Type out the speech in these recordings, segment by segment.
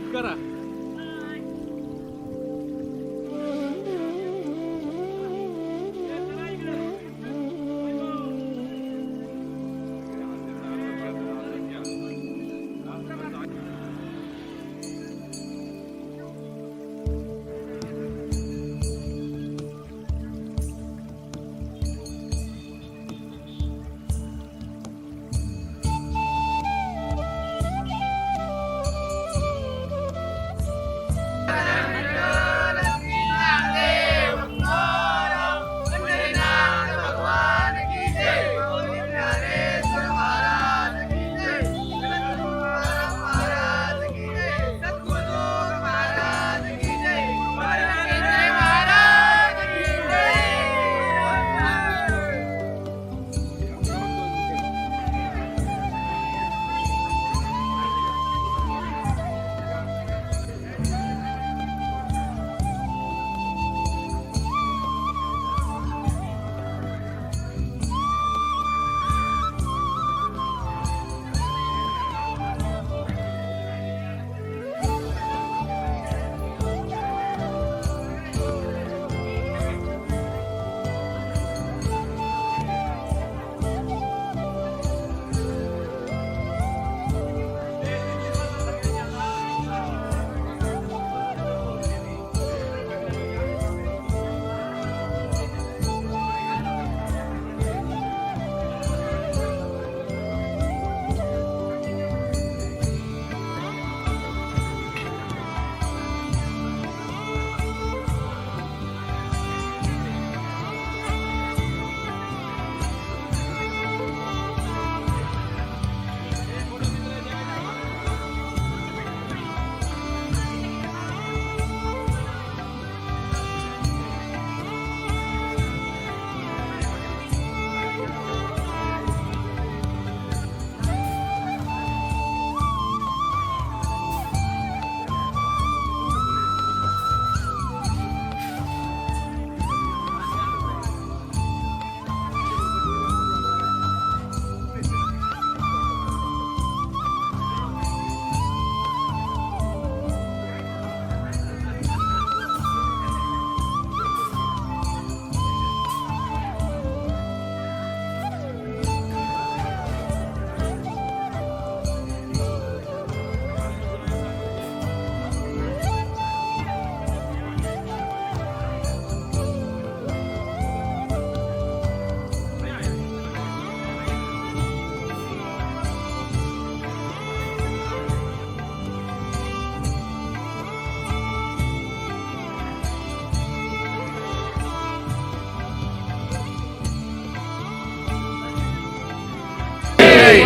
हात करा.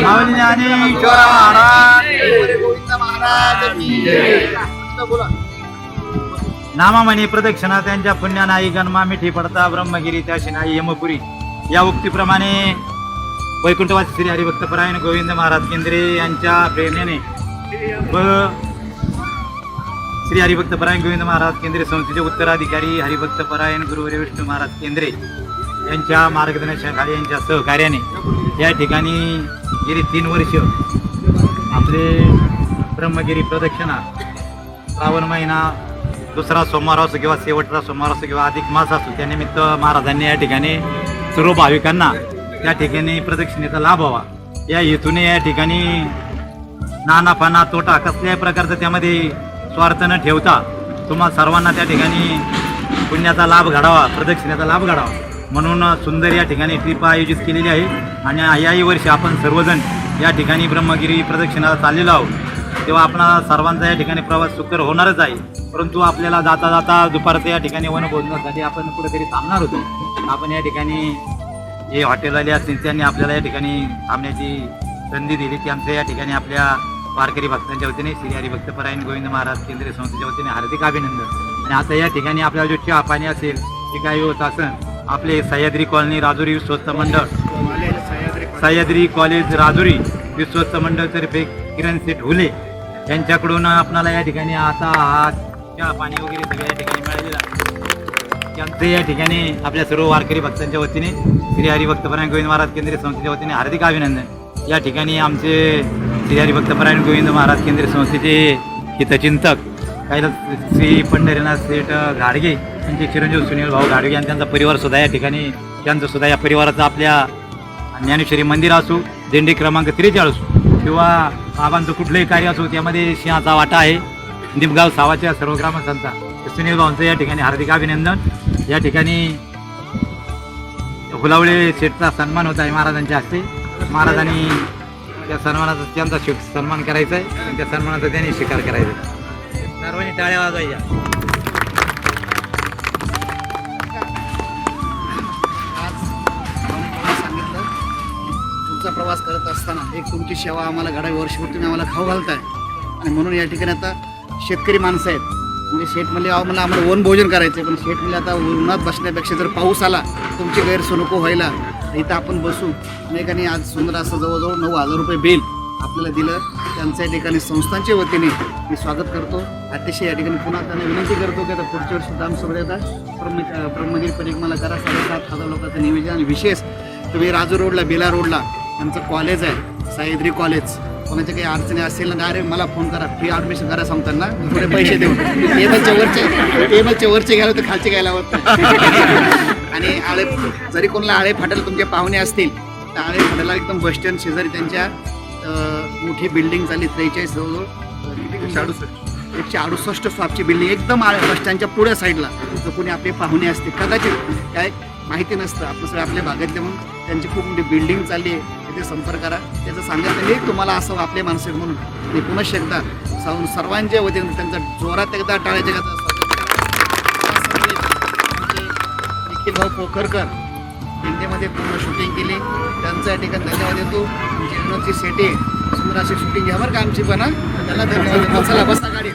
माऊली ज्ञानेश्वर महाराज गोविंद महाराज की जय. नामामणी प्रदक्षिणा त्यांच्या पुण्यानाई गणमा मिठी पडता ब्रह्मगिरी त्याशी नाही यमपुरी या उक्तीप्रमाणे वैकुंठवासी श्री हरिभक्त परायण गोविंद महाराज केंद्रे यांच्या प्रेरणेने व श्री हरिभक्त परायण गोविंद महाराज केंद्रे संस्थेचे उत्तराधिकारी हरिभक्त परायण गुरुवर्य विष्णू महाराज केंद्रे यांच्या मार्गदर्शनाखाली यांच्या सहकार्याने या ठिकाणी गेली 3 वर्ष आपले ब्रह्मगिरी प्रदक्षिणा श्रावण महिना दुसरा सोमवार असो किंवा शेवटचा सोमवार असो किंवा अधिक मास असो त्यानिमित्त महाराजांनी या ठिकाणी सर्व भाविकांना त्या ठिकाणी प्रदक्षिणेचा लाभ व्हावा या हेतूने या ठिकाणी नानापाना तोटा कसल्याही प्रकारचा त्यामध्ये स्वार्थ न ठेवता तुम्हा सर्वांना त्या ठिकाणी पुण्याचा लाभ घडावा प्रदक्षिणेचा लाभ घडावा म्हणून सुंदर या ठिकाणी ट्रिप आयोजित केलेली आहे आणि याही वर्षी आपण सर्वजण या ठिकाणी ब्रह्मगिरी प्रदक्षिणाला चाललेलो आहोत तेव्हा आपणा सर्वांचा या ठिकाणी प्रवास सुकर होणारच आहे परंतु आपल्याला जाता जाता दुपारचं या ठिकाणी वनभोजनासाठी आपण कुठेतरी थांबणार होतो आपण या ठिकाणी जे हॉटेलवाले असतील त्यांनी आपल्याला या ठिकाणी थांबण्याची संधी दिली ती आमच्या या ठिकाणी आपल्या वारकरी भक्तांच्या वतीने श्री हरिभक्त परायण गोविंद महाराज केंद्रीय संस्थेच्या वतीने हार्दिक अभिनंदन. आणि आता या ठिकाणी आपल्याला जो चहा पाणी असेल ते काही होत असेल आपले सह्याद्री कॉलनी राजुरी विश्वस्त मंडळ सह्याद्री कॉलेज राजुरी विश्वस्त मंडळतर्फे किरण सेठ हुले यांच्याकडून आपल्याला या ठिकाणी आता हा चहा पाणी वगैरे सगळं या ठिकाणी मिळालेलं आहे त्यांचे या ठिकाणी आपल्या सर्व वारकरी भक्तांच्या वतीने श्री हरिभक्त परायण गोविंद महाराज केंद्रीय संस्थेच्या वतीने हार्दिक अभिनंदन. या ठिकाणी आमचे श्री हरिभक्त परायण गोविंद महाराज केंद्रीय संस्थेचे हितचिंतक कैलास श्री पंढरीनाथ शेठ घाडगे यांचे चिरंजीव सुनील भाऊ घाडगे आणि त्यांचा परिवारसुद्धा या ठिकाणी, त्यांचंसुद्धा या परिवाराचं आपल्या ज्ञानेश्वरी मंदिर असो, दिंडी क्रमांक 43 असो किंवा बाबांचं कुठलंही कार्य असो, त्यामध्ये सिंहाचा वाटा आहे. निमगाव सावाच्या सर्व ग्रामस्थांचा सुनील भाऊंचं या ठिकाणी हार्दिक अभिनंदन. या ठिकाणी हुलावळे शेठचा सन्मान होत आहे महाराजांच्या हस्ते. महाराजांनी त्या सन्मानाचा त्यांचा सन्मान करायचा आहे आणि त्या सन्मानाचा त्यांनी स्वीकार करायचा आहे. सर्वांनी टाळ्या वाजवायच्या. सांगितलं तुमचा प्रवास करत असताना एक तुमची सेवा आम्हाला घडावी, वर्षभर तुम्ही आम्हाला खाऊ घालताय आणि म्हणून या ठिकाणी आता शेतकरी माणसं आहेत. म्हणजे शेठ म्हणले मला आम्हाला वन भोजन करायचं आहे, पण शेठ म्हणले आता उन्हात बसण्यापेक्षा जर पाऊस आला तुमची गैरसोय नको व्हायला, इथं आपण बसू. अनेकांनी आज सुंदर असं जवळजवळ 9,000 रुपये बिल आपल्याला दिलं. त्यांच्या या ठिकाणी संस्थांच्या वतीने मी स्वागत करतो. अतिशय या ठिकाणी पुन्हा त्यांना विनंती करतो की आता पुढच्या वर्षी आमच्यासोबत येतात ब्रह्मगिरी परिक्रमा करा. 7,500 लोकांचं नियोजन आणि विशेष तुम्ही राजूर रोडला, बेला रोडला त्यांचं कॉलेज आहे, सह्याद्री कॉलेज. कोणाच्या काही अडचणी असेल ना, अरे मला फोन करा, फ्री ॲडमिशन करा सांगताना थोडे पैसे देऊ. टेबलच्या वरचे घ्यायला तर खालचे घ्यायला होत. आणि आळे जरी कोणाला आळे फाटायला तुमचे पाहुणे असतील तर आळे फाटायला एकदम बस स्टँड शेजारी त्यांच्या मोठी बिल्डिंग झाली 43 जवळजवळ 168 स्टॉपची बिल्डिंग एकदम बस स्टँडच्या पुढ्या साईडला. तर कोणी आपले पाहुणे असते कदाचित काय माहिती नसतं, आपण सगळे आपल्या भागातले म्हणून त्यांची खूप मोठी बिल्डिंग चालली आहे, तिथे संपर्क करा. त्याचं सांगायचं हे तुम्हाला असं आपले माणसं आहेत म्हणून मी पुन्हा एकदा सर्वांच्या वतीने त्यांचा जोरात एकदा टाळ्याच्या निखिल भाऊ पोखरकर हिंदीमध्ये पूर्ण शूटिंग केली, त्यांचं या ठिकाणी धन्यवाद देतो. आमची विनोदची सेटे सुंदर अशी शूटिंग घ्या बरं का आमची पण, त्याला धन्यवाद. चला बसा गाडी.